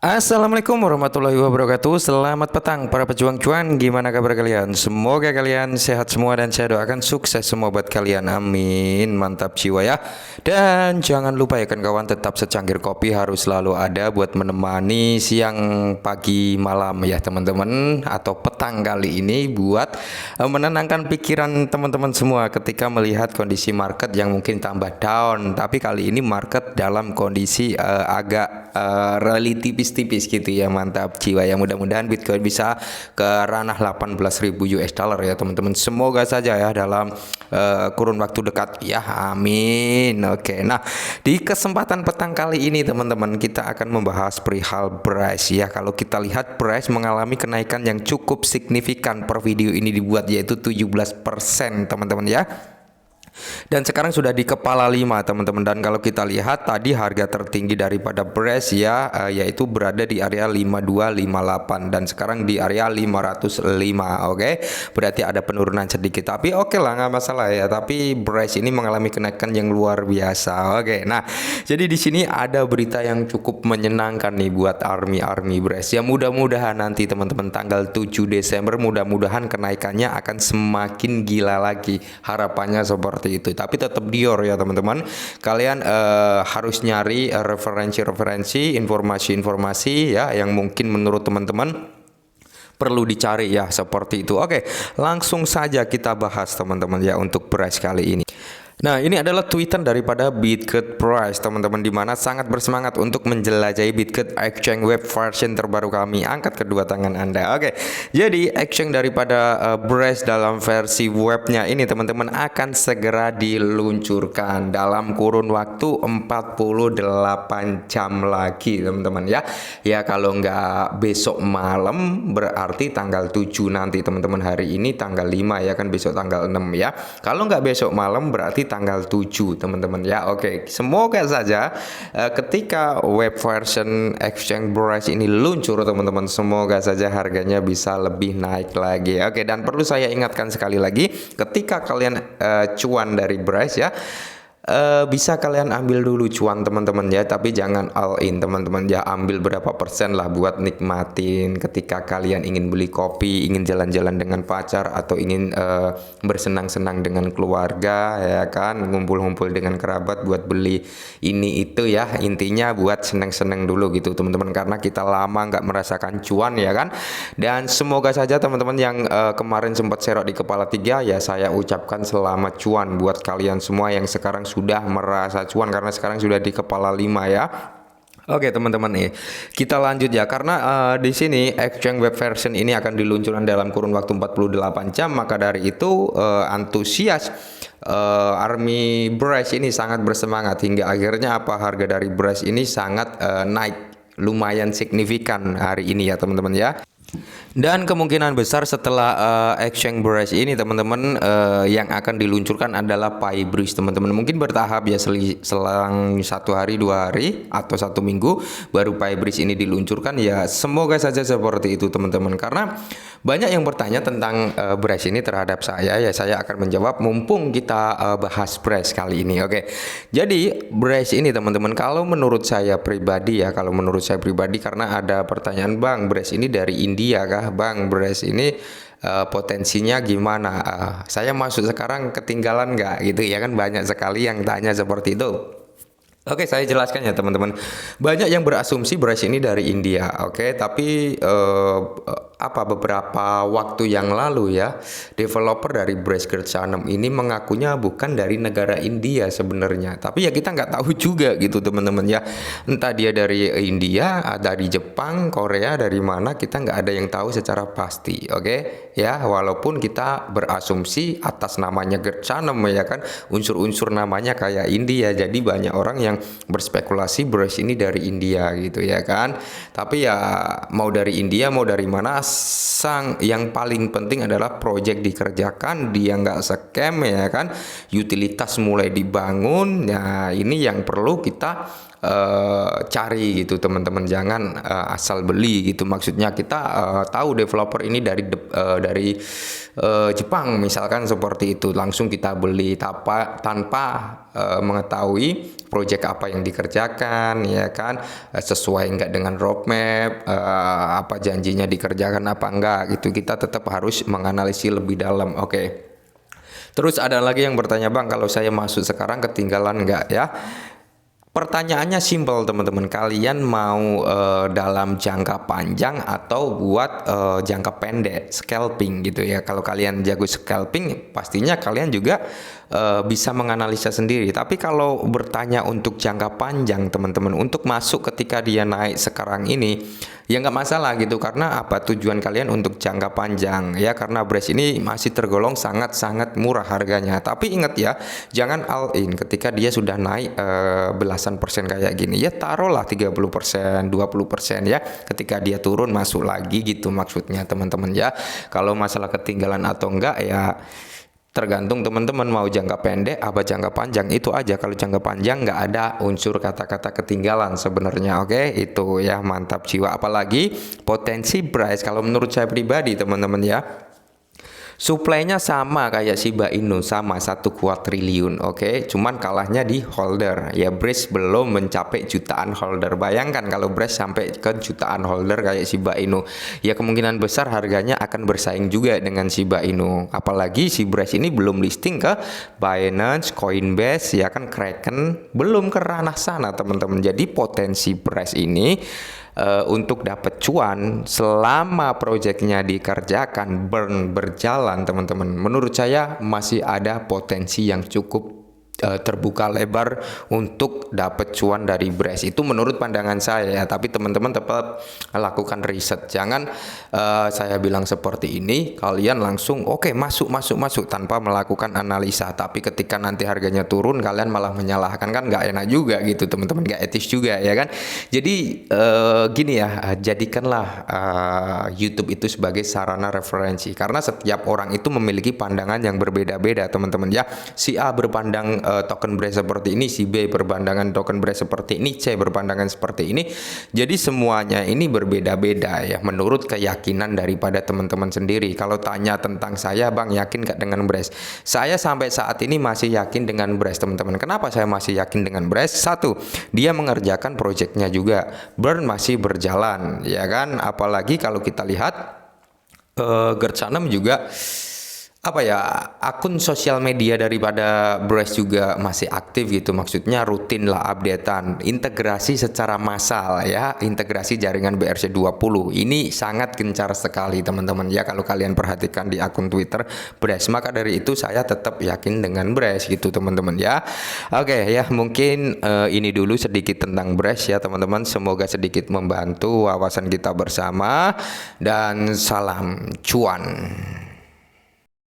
Assalamualaikum warahmatullahi wabarakatuh. Selamat petang para pejuang cuan. Gimana kabar kalian? Semoga kalian sehat semua dan saya doakan sukses semua buat kalian. Amin. Mantap jiwa ya. Dan jangan lupa ya kawan tetap secangkir kopi harus selalu ada buat menemani siang, pagi, malam ya teman-teman, atau petang kali ini buat menenangkan pikiran teman-teman semua ketika melihat kondisi market yang mungkin tambah down. Tapi kali ini market dalam kondisi agak relatif tipis gitu ya. Mantap jiwa ya, mudah-mudahan Bitcoin bisa ke ranah 18.000 US dollar ya teman-teman, semoga saja ya dalam kurun waktu dekat ya, amin. Oke, nah di kesempatan petang kali ini teman-teman kita akan membahas perihal price ya. Kalau kita lihat price mengalami kenaikan yang cukup signifikan per video ini dibuat, yaitu 17% teman-teman ya. Dan sekarang sudah di kepala 5 teman-teman. Dan kalau kita lihat tadi harga tertinggi daripada Brace ya, yaitu berada di area 5258 dan sekarang di area 505. Oke, berarti ada penurunan sedikit, tapi oke lah, nggak masalah ya. Tapi Brace ini mengalami kenaikan yang luar biasa. Oke, nah jadi di sini ada berita yang cukup menyenangkan nih buat army Brace ya. Mudah-mudahan nanti teman-teman tanggal 7 Desember mudah-mudahan kenaikannya akan semakin gila lagi, harapannya seperti itu. Tapi tetap Dior ya teman-teman, kalian harus nyari referensi-referensi, informasi-informasi ya yang mungkin menurut teman-teman perlu dicari ya, seperti itu. Oke, langsung saja kita bahas teman-teman ya untuk price kali ini. Nah, ini adalah tweetan daripada Bitget Price teman-teman, dimana sangat bersemangat untuk menjelajahi Bitget Exchange web version terbaru kami. Angkat kedua tangan Anda. Oke, jadi exchange daripada Brace dalam versi webnya ini teman-teman akan segera diluncurkan dalam kurun waktu 48 jam lagi teman-teman ya. Ya kalau nggak besok malam berarti tanggal 7 nanti teman-teman. Hari ini tanggal 5 ya kan, besok tanggal 6 ya. Kalau nggak besok malam berarti tanggal 7 teman-teman ya. Oke, semoga saja ketika web version Exchange Brace ini luncur teman-teman, semoga saja harganya bisa lebih naik lagi. Oke, dan perlu saya ingatkan sekali lagi, ketika kalian cuan dari Brace ya, bisa kalian ambil dulu cuan teman-teman ya, tapi jangan all in teman-teman ya. Ambil berapa persen lah buat nikmatin ketika kalian ingin beli kopi, ingin jalan-jalan dengan pacar, atau ingin bersenang-senang dengan keluarga ya kan, ngumpul-ngumpul dengan kerabat buat beli ini itu ya. Intinya buat seneng-seneng dulu gitu teman-teman, karena kita lama nggak merasakan cuan ya kan. Dan semoga saja teman-teman yang kemarin sempat serok di kepala 3 ya, saya ucapkan selamat cuan buat kalian semua yang sekarang sudah merasa cuan, karena sekarang sudah di kepala 5 ya. Oke teman-teman nih, kita lanjut ya, karena di sini Exchange web version ini akan diluncurkan dalam kurun waktu 48 jam. Maka dari itu antusias army Brace ini sangat bersemangat, hingga akhirnya harga dari Brace ini sangat naik lumayan signifikan hari ini ya teman-teman ya. Dan kemungkinan besar setelah Exchange Brace ini teman-teman, yang akan diluncurkan adalah PyBridge teman-teman. Mungkin bertahap ya, selang 1 hari 2 hari atau 1 minggu baru PyBridge ini diluncurkan ya. Semoga saja seperti itu teman-teman, karena banyak yang bertanya tentang Brace ini terhadap saya ya. Saya akan menjawab mumpung kita bahas Brace kali ini. Oke, jadi Brace ini teman-teman, kalau menurut saya pribadi ya, karena ada pertanyaan, Bang, Brace ini dari India kah? Bang, Brace ini potensinya gimana? Saya masuk sekarang ketinggalan nggak gitu ya kan, banyak sekali yang tanya seperti itu. Oke, saya jelaskan ya teman-teman. Banyak yang berasumsi Brace ini dari India. Oke, tapi beberapa waktu yang lalu ya, developer dari Brace Gercanum ini mengakunya bukan dari negara India sebenarnya. Tapi ya kita nggak tahu juga gitu teman-teman ya. Entah dia dari India, dari Jepang, Korea, dari mana, kita nggak ada yang tahu secara pasti. Oke, ya walaupun kita berasumsi atas namanya Gercanum ya kan, unsur-unsur namanya kayak India. Jadi banyak orang yang berspekulasi Brace ini dari India gitu ya kan. Tapi ya mau dari India mau dari mana, yang paling penting adalah project dikerjakan, dia nggak scam ya kan, utilitas mulai dibangun. Nah ini yang perlu kita cari gitu teman-teman, jangan asal beli gitu. Maksudnya kita tahu developer ini dari Jepang misalkan seperti itu, langsung kita beli tanpa mengetahui proyek apa yang dikerjakan, ya kan, sesuai enggak dengan roadmap, apa janjinya dikerjakan apa enggak gitu. Kita tetap harus menganalisis lebih dalam. Oke. Terus ada lagi yang bertanya, Bang, kalau saya masuk sekarang ketinggalan enggak ya? Pertanyaannya simpel teman-teman, kalian mau dalam jangka panjang atau buat jangka pendek, scalping gitu ya. Kalau kalian jago scalping, pastinya kalian juga bisa menganalisa sendiri. Tapi kalau bertanya untuk jangka panjang teman-teman, untuk masuk ketika dia naik sekarang ini, ya nggak masalah gitu. Karena apa, tujuan kalian untuk jangka panjang ya, karena Braze ini masih tergolong sangat-sangat murah harganya. Tapi ingat ya, jangan all in ketika dia sudah naik belasan persen kayak gini ya. Taruhlah 30%, 20% ya, ketika dia turun masuk lagi gitu maksudnya teman-teman ya. Kalau masalah ketinggalan atau enggak ya tergantung teman-teman mau jangka pendek apa jangka panjang, itu aja. Kalau jangka panjang nggak ada unsur kata-kata ketinggalan sebenarnya. Oke, itu ya, mantap jiwa. Apalagi potensi Braze kalau menurut saya pribadi teman-teman ya, supply-nya sama kayak Shiba Inu, sama 1 kuadriliun. Oke, cuman kalahnya di holder ya. Braze belum mencapai jutaan holder. Bayangkan kalau Braze sampai ke jutaan holder kayak Shiba Inu, ya kemungkinan besar harganya akan bersaing juga dengan Shiba Inu. Apalagi si Braze ini belum listing ke Binance, Coinbase ya kan, Kraken, belum ke ranah sana teman-teman. Jadi potensi Braze ini untuk dapat cuan selama proyeknya dikerjakan, berjalan teman-teman, menurut saya masih ada potensi yang cukup terbuka lebar untuk dapat cuan dari Braze. Itu menurut pandangan saya ya, tapi teman-teman tetap lakukan riset. Jangan saya bilang seperti ini kalian langsung oke, masuk tanpa melakukan analisa. Tapi ketika nanti harganya turun kalian malah menyalahkan, kan nggak enak juga gitu teman-teman, nggak etis juga ya kan. Jadi gini ya, jadikanlah YouTube itu sebagai sarana referensi, karena setiap orang itu memiliki pandangan yang berbeda-beda teman-teman ya. Si A berpandang token Braze seperti ini, si B berpandangan token Braze seperti ini, C berpandangan seperti ini. Jadi semuanya ini berbeda-beda ya, menurut keyakinan daripada teman-teman sendiri. Kalau tanya tentang saya, Bang, yakin gak dengan Braze? Saya sampai saat ini masih yakin dengan Braze teman-teman. Kenapa saya masih yakin dengan Braze? Satu, dia mengerjakan proyeknya juga, burn masih berjalan ya kan. Apalagi kalau kita lihat Gertsanem juga apa ya, akun sosial media daripada Braze juga masih aktif gitu. Maksudnya rutin lah updatean, integrasi secara massal ya, integrasi jaringan BRC20 ini sangat gencar sekali teman-teman ya, kalau kalian perhatikan di akun Twitter Braze. Maka dari itu saya tetap yakin dengan Braze gitu teman-teman ya. Oke ya, mungkin ini dulu sedikit tentang Braze ya teman-teman. Semoga sedikit membantu wawasan kita bersama, dan salam cuan.